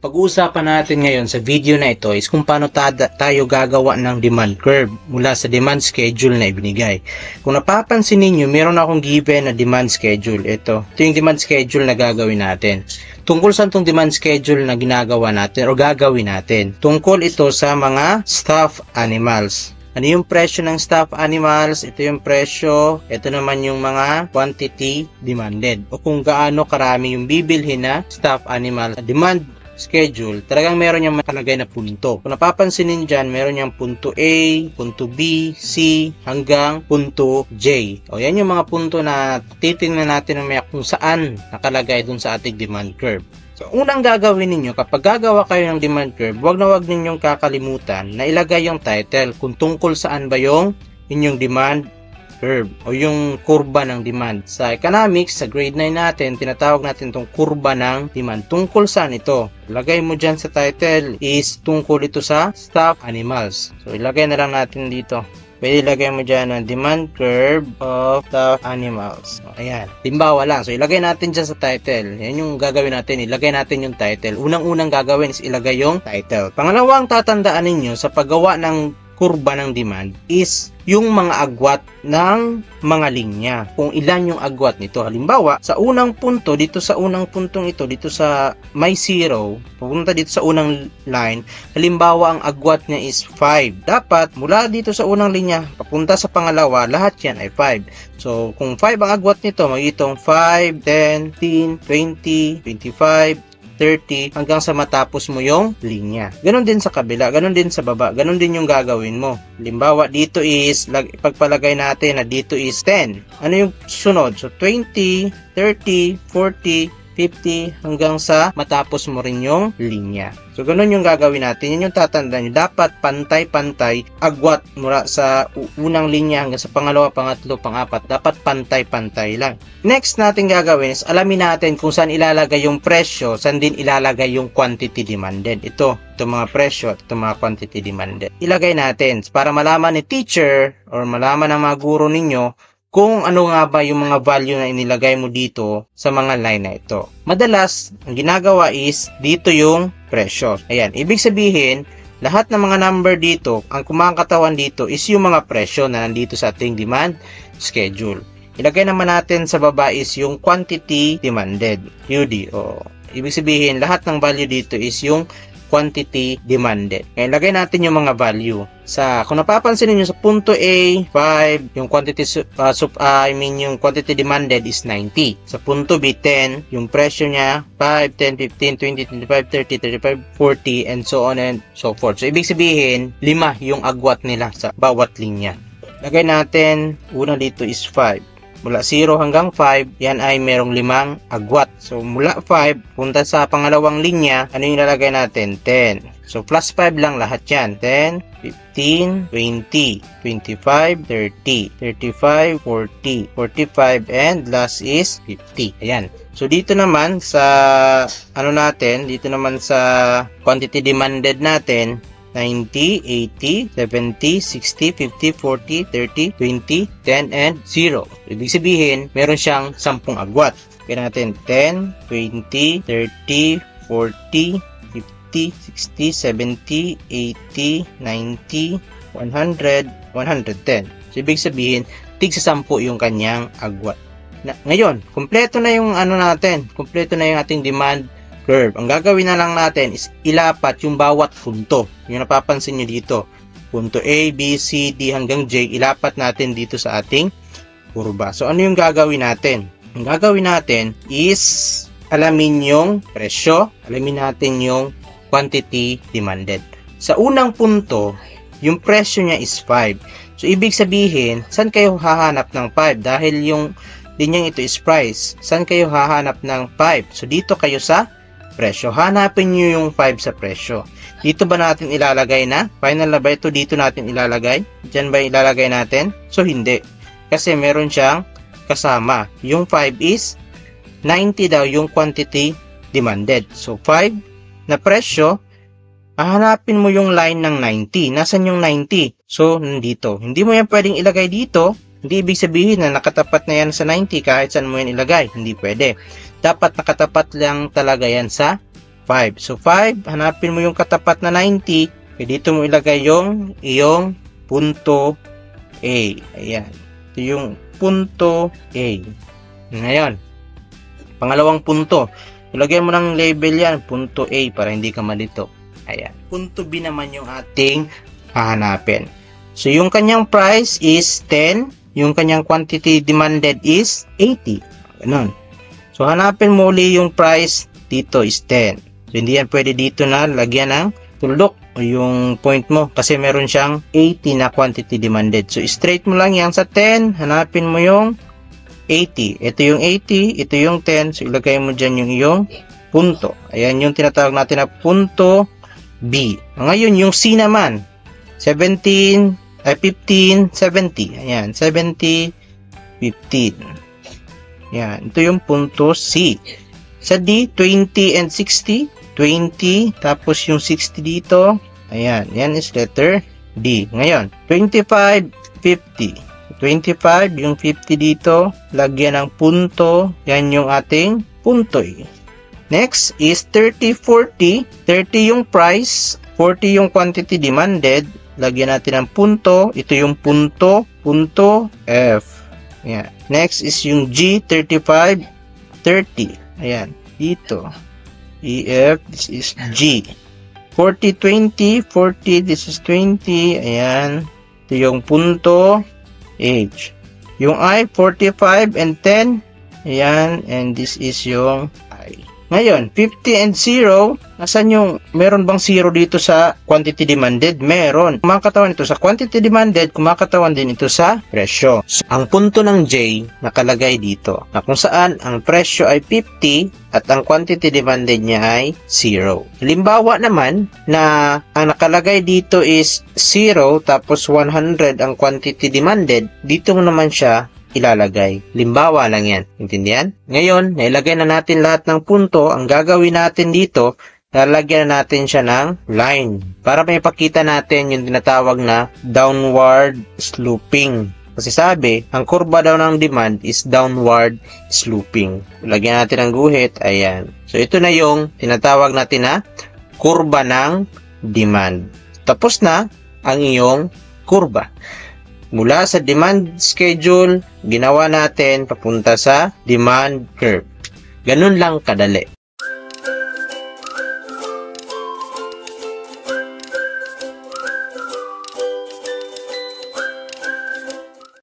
Pag-uusapan natin ngayon sa video na ito is kung paano tayo gagawa ng demand curve mula sa demand schedule na ibinigay. Kung napapansin ninyo, meron akong given na demand schedule. Ito yung demand schedule na gagawin natin. Tungkol sa itong demand schedule na ginagawa natin o gagawin natin. Tungkol ito sa mga stuffed animals. Ano yung presyo ng stuffed animals? Ito yung presyo. Ito naman yung mga quantity demanded. O kung gaano karami yung bibilhin na stuffed animal. Demand schedule, talagang meron niyang makalagay na punto. Kung napapansinin dyan, meron niyang punto A, punto B, C, hanggang punto J. O yan yung mga punto na titingnan natin mamaya kung saan nakalagay dun sa ating demand curve. So, unang gagawin ninyo, kapag gagawa kayo ng demand curve, wag ninyong kakalimutan na ilagay yung title kung tungkol saan ba yung inyong demand curve o yung kurba ng demand. Sa economics, sa grade 9 natin, tinatawag natin itong kurba ng demand. Tungkol saan ito? Ilagay mo dyan sa title is tungkol ito sa stuffed animals. So, ilagay na lang natin dito. Pwede ilagay mo dyan ang demand curve of stuffed animals. So, ayan. Limbawa lang. So, ilagay natin dyan sa title. Yan yung gagawin natin. Ilagay natin yung title. Unang-unang gagawin is ilagay yung title. Pangalawang tatandaan ninyo sa paggawa ng kurba ng demand is yung mga agwat ng mga linya. Kung ilan yung agwat nito. Halimbawa, sa unang punto, dito sa unang puntong ito, dito sa may 0, pupunta dito sa unang line, halimbawa ang agwat niya is 5. Dapat, mula dito sa unang linya, papunta sa pangalawa, lahat yan ay 5. So, kung 5 ang agwat nito, magitong 5, 10, 15, 20, 25, 30 hanggang sa matapos mo yung linya. Ganon din sa kabila, ganon din sa baba, ganon din yung gagawin mo. Halimbawa, dito is, pagpalagay natin na dito is 10. Ano yung sunod? So, 20, 30, 40, 50 hanggang sa matapos mo rin yung linya. So, ganun yung gagawin natin. Yun yung tatandaan nyo. Dapat pantay-pantay agwat mula sa unang linya hanggang sa pangalawa, pangatlo, pangapat. Dapat pantay-pantay lang. Next natin gagawin is alamin natin kung saan ilalagay yung presyo, saan din ilalagay yung quantity demanded. Ito mga presyo at ito mga quantity demanded. Ilagay natin para malaman ni teacher or malaman ng mga guro ninyo kung ano nga ba yung mga value na inilagay mo dito sa mga line na ito. Madalas, ang ginagawa is dito yung presyo. Ayan, ibig sabihin, lahat ng mga number dito, ang kumakatawan dito is yung mga presyo na nandito sa ating demand schedule. Ilagay naman natin sa baba is yung quantity demanded, QD. Ibig sabihin, lahat ng value dito is yung quantity demanded. Kaya ilagay natin yung mga value. Kung napapansin niyo sa punto A, 5, yung quantity yung quantity demanded is 90. Sa punto B, 10, yung presyo niya 5, 10, 15, 20, 25, 30, 35, 40 and so on and so forth. So ibig sabihin, 5 yung agwat nila sa bawat linya. Lagay natin, una dito is 5. Mula 0 hanggang 5, yan ay merong 5 agwat. So, mula 5, punta sa pangalawang linya, ano yung lalagay natin? 10. So, plus 5 lang lahat yan. 10, 15, 20, 25, 30, 35, 40, 45, and last is 50. Ayan. So, dito naman sa, dito naman sa quantity demanded natin, 90, 80, 70, 60, 50, 40, 30, 20, 10, and 0. Ibig sabihin, meron siyang 10 agwat. Kaya natin 10, 20, 30, 40, 50, 60, 70, 80, 90, 100, 110. So, ibig sabihin, tig sa 10 yung kanyang agwat. Ngayon, kumpleto na yung kumpleto na yung ating demand curve. Ang gagawin na lang natin is ilapat yung bawat punto. Yung napapansin nyo dito. Punto A, B, C, D hanggang J. Ilapat natin dito sa ating kurba. So, ano yung gagawin natin? Ang gagawin natin is alamin yung presyo. Alamin natin yung quantity demanded. Sa unang punto, yung presyo niya is 5. So, ibig sabihin, saan kayo hahanap ng 5? Dahil yung linyang ito is price. Saan kayo hahanap ng 5? So, dito kayo sa presyo. Hanapin nyo yung 5 sa presyo. Dito ba natin ilalagay na? Final na ba ito? Dito natin ilalagay? Diyan ba ilalagay natin? So, hindi. Kasi meron siyang kasama. Yung 5 is 90 daw yung quantity demanded. So, 5 na presyo, hahanapin mo yung line ng 90. Nasaan yung 90? So, nandito. Hindi mo yan pwedeng ilagay dito. Hindi ibig sabihin na nakatapat na yan sa 90 kahit saan mo yan ilagay. Hindi pwede. Dapat nakatapat lang talaga yan sa 5. So 5, hanapin mo yung katapat na 90. Kaya dito mo ilagay yung iyong punto A. Ayan. Ito yung punto A. Ngayon, pangalawang punto. Ilagay mo ng label yan, punto A, para hindi ka malito. Ayan. Punto B naman yung ating hahanapin. So, yung kanyang price is 10. Yung kanyang quantity demanded is 80. Ganun. So, hanapin mo uli yung price dito is 10. So, hindi yan pwede dito na lagyan ng tuldok o yung point mo kasi meron siyang 80 na quantity demanded. So, straight mo lang yan sa 10. Hanapin mo yung 80. Ito yung 80. Ito yung 10. So, ilagay mo dyan yung iyong punto. Ayan yung tinatawag natin na punto B. Ngayon, yung C naman. 15, 70. Ayan, 70, 15. Ayan, ito yung punto C. Sa D, 20 and 60. 20, tapos yung 60 dito. Ayan, yan is letter D. Ngayon, 25, 50. 25, yung 50 dito, lagyan ng punto. Yan yung ating punto. Next is 30, 40. 30 yung price, 40 yung quantity demanded. Lagyan natin ng punto. Ito yung punto, punto F. Ayan. Next is yung G, 35, 30. Ayan, dito. EF, this is G. 40, 20, 40, this is 20. Ayan. Ito yung punto H. Yung I, 45 and 10. Ayan. And this is yung I. Ngayon, 50 and 0. Nasaan yung, meron bang 0 dito sa quantity demanded? Meron. Kumakatawan ito sa quantity demanded, kumakatawan din ito sa presyo. So, ang punto ng J nakalagay dito, na kung saan ang presyo ay 50 at ang quantity demanded niya ay 0. Halimbawa naman na ang nakalagay dito is 0 tapos 100 ang quantity demanded, dito mo naman siya ilalagay. Limbawa lang yan. Intindihan? Ngayon, nailagay na natin lahat ng punto. Ang gagawin natin dito, lalagyan na natin siya ng line. Para may pakita natin yung tinatawag na downward sloping. Kasi sabi, ang kurba daw ng demand is downward sloping. Lagyan natin ng guhit. Ayan. So, ito na yung tinatawag natin na kurba ng demand. Tapos na ang iyong kurba. Mula sa demand schedule, ginawa natin papunta sa demand curve. Ganun lang kadali.